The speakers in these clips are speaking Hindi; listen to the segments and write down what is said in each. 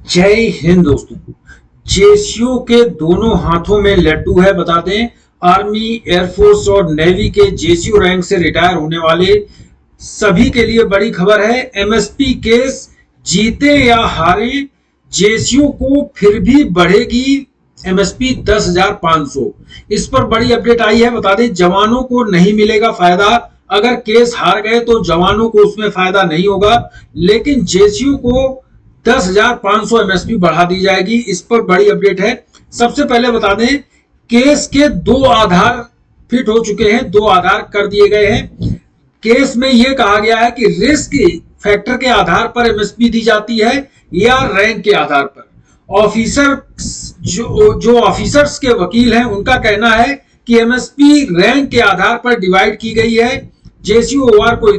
जय हिंद दोस्तों। जेसीओ के दोनों हाथों में लड्डू है। बता दें, आर्मी, एयरफोर्स और नेवी के जेसीओ रैंक से रिटायर होने वाले सभी के लिए बड़ी खबर है। एमएसपी केस जीते या हारे, जेसीओ को फिर भी बढ़ेगी एमएसपी 10,500। इस पर बड़ी अपडेट आई है। बता दें, जवानों को नहीं मिलेगा फायदा। अगर केस हार गए तो जवानों को उसमें फायदा नहीं होगा, लेकिन जेसीओ को 10,500 एमएसपी बढ़ा दी जाएगी। इस पर बड़ी अपडेट है। सबसे पहले बता दें, केस के दो आधार फिट हो चुके हैं, दो आधार कर दिए गए हैं। केस में यह कहा गया है कि रिस्क फैक्टर के आधार पर एमएसपी दी जाती है या रैंक के आधार पर। ऑफिसर जो ऑफिसर्स के वकील हैं, उनका कहना है कि एमएसपी रैंक के आधार पर डिवाइड की गई है। जेसीओआर को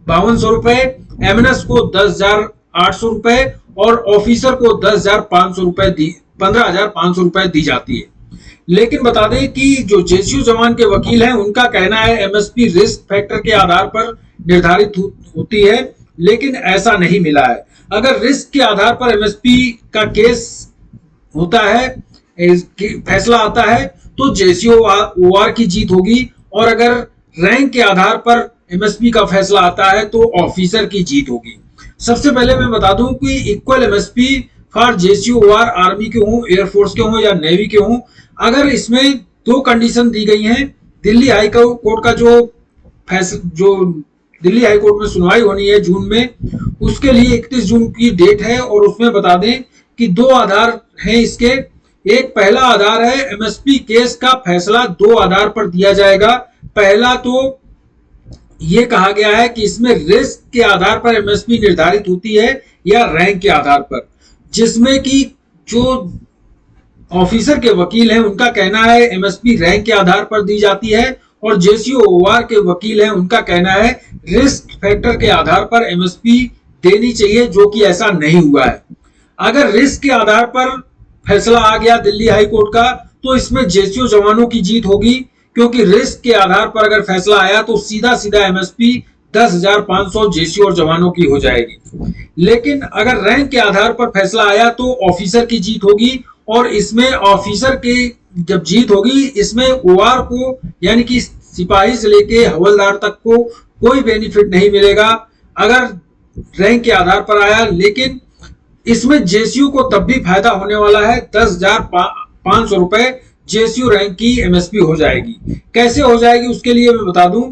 5200 रुपए, एमएनएस को 10,800 रुपए और ऑफिसर को 10,500 रुपए 15,500 रुपए दी जाती है। लेकिन बता दें कि जो जेसीओ जवान के वकील हैं, उनका कहना है एमएसपी रिस्क फैक्टर के आधार पर निर्धारित होती है, लेकिन ऐसा नहीं मिला है। अगर रिस्क के आधार पर एमएसपी का केस होता है, फैसला आता है, तो जेसीओआर की जीत होगी, और अगर रैंक के आधार पर एमएसपी का फैसला आता है तो ऑफिसर की जीत होगी। सबसे पहले मैं बता दूं कि इक्वल एमएसपी फॉर जेसीओआर आर्मी के हों, एयरफोर्स के हों या नेवी के हों, अगर इसमें दो कंडीशन दी गई हैं। दिल्ली हाई कोर्ट का जो दिल्ली हाई कोर्ट में सुनवाई होनी है जून में, उसके लिए 31 जून की डेट है, और उसमें बता दें कि दो आधार हैं इसके। एक पहला आधार है, एमएसपी केस का फैसला दो आधार पर दिया जाएगा। पहला तो ये कहा गया है कि इसमें रिस्क के आधार पर एमएसपी निर्धारित होती है या रैंक के आधार पर, जिसमें कि जो ऑफिसर के वकील हैं, उनका कहना है एमएसपी रैंक के आधार पर दी जाती है, और जेसीओआर के वकील हैं, उनका कहना है रिस्क फैक्टर के आधार पर एमएसपी देनी चाहिए, जो कि ऐसा नहीं हुआ है। अगर रिस्क के आधार पर फैसला आ गया दिल्ली हाई कोर्ट का, तो इसमें जेसीओ जवानों की जीत होगी, क्योंकि रिस्क के आधार पर अगर फैसला आया तो सीधा सीधा एमएसपी 10,500 जेसीओ और जवानों की हो जाएगी। लेकिन अगर रैंक के आधार पर फैसला आया तो ऑफिसर की जीत होगी, और इसमें ऑफिसर की जब जीत होगी, इसमें ओआर को यानी कि सिपाही से लेके हवलदार तक को कोई बेनिफिट नहीं मिलेगा अगर रैंक के आधार पर आया। लेकिन इसमें जेसीओ को तब भी फायदा होने वाला है। 10,500 रुपए जेसीओ रैंक की एमएसपी हो जाएगी। कैसे हो जाएगी उसके लिए मैं बता दूं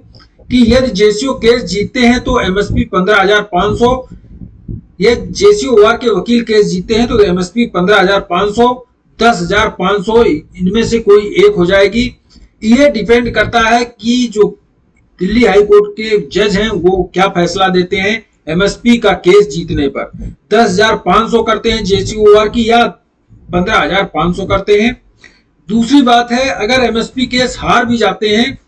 कि यदि जेसीओ केस जीतते हैं तो एमएसपी 15,500, ये जेसीओआर के वकील केस जीते हैं तो एमएसपी 15,500, 10,500 इनमें से कोई एक हो जाएगी। ये डिपेंड करता है कि जो दिल्ली हाई कोर्ट के जज हैं वो क्या फैसला देते हैं एमएसपी का केस जीतने पर। 10,500 करते हैं जेसीओआर की या 15,500 करते हैं। दूसरी बात है, अगर एमएसपी केस हार भी जाते हैं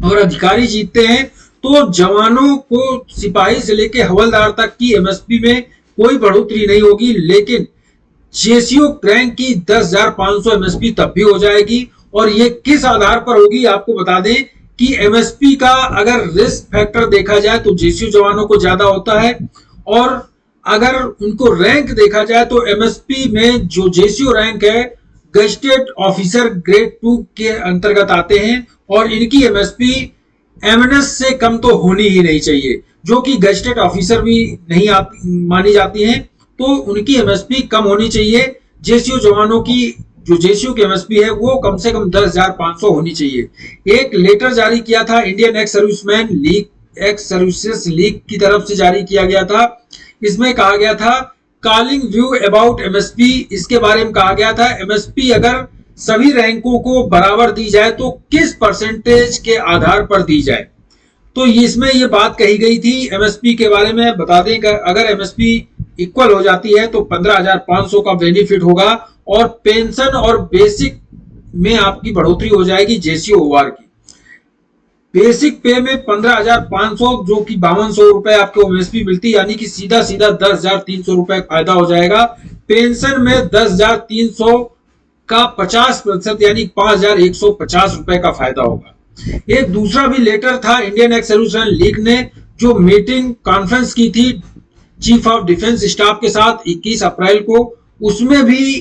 और अधिकारी जीतते हैं तो जवानों को सिपाही से लेकर हवलदार तक की एमएसपी में कोई बढ़ोतरी नहीं होगी, लेकिन जेसीओ रैंक की 10,500 एमएसपी तब भी हो जाएगी। और ये किस आधार पर होगी आपको बता दें कि एमएसपी का अगर रिस्क फैक्टर देखा जाए तो जेसीओ जवानों को ज्यादा होता है, और अगर उनको रैंक देखा जाए तो एमएसपी में जो जेसीओ रैंक है गजेटेड ऑफिसर ग्रेड 2 के अंतर्गत आते हैं, और इनकी एमएसपी एमएनएस से कम तो होनी ही नहीं चाहिए, जो कि गजेटेड ऑफिसर भी नहीं मानी जाती हैं, तो उनकी एमएसपी कम होनी चाहिए। जेसीओ जवानों की जो जेसीओ की एमएसपी है वो कम से कम 10,500 होनी चाहिए। एक लेटर जारी किया था Indian ex serviceman league, x services league की तरफ से जारी किया गया था। इसमें कहा गया था कॉलिंग व्यू अबाउट एमएसपी, इसके बारे में कहा गया था एमएसपी अगर सभी रैंकों को बराबर दी जाए तो किस परसेंटेज के आधार पर दी जाए। तो इसमें ये बात कही गई थी एमएसपी के बारे में। बता दें कि अगर एमएसपी इक्वल हो जाती है तो 15,500 का बेनिफिट होगा, और पेंशन और बेसिक में आपकी बढ़ोतरी हो जाएगी जेसीओआर की। बेसिक पे में 15,500 जो कि 5200 रुपए आपको एमएसपी मिलती, यानी कि सीधा सीधा 10,300 रुपए फायदा हो जाएगा। पेंशन में 10,300 का 50% यानी 5,150 रुपए का फायदा होगा। एक दूसरा भी लेटर था इंडियन एक्स सर्विसमैन लीग ने जो मीटिंग कॉन्फ्रेंस की थी चीफ ऑफ डिफेंस स्टाफ के साथ 21 अप्रैल को, उसमें भी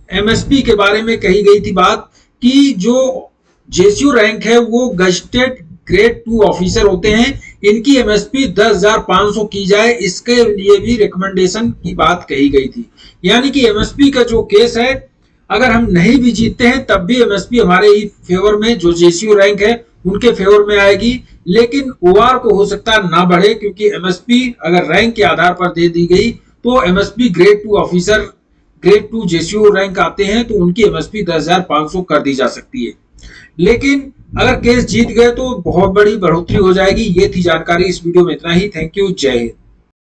एमएसपी के बारे में कही गई थी बात कि जो जेसीयू रैंक है वो गजेटेड ग्रेड 2 ऑफिसर होते हैं, इनकी एमएसपी 10,500 की जाए, इसके लिए भी रिकमेंडेशन की बात कही गई थी। यानी कि एमएसपी का जो केस है, अगर हम नहीं भी जीतते हैं तब भी एमएसपी हमारे ही फेवर में, जो जेसीयू रैंक है उनके फेवर में आएगी, लेकिन ओआर को हो सकता है ना बढ़े, क्योंकि एमएसपी अगर रैंक के आधार पर दे दी गई तो MSP grade 2 officer, grade 2 JCU rank आते हैं तो उनकी एमएसपी 10,500 कर दी जा सकती है। लेकिन अगर केस जीत गए तो बहुत बड़ी बढ़ोतरी हो जाएगी। ये थी जानकारी, इस वीडियो में इतना ही। थैंक यू, जय हिंद।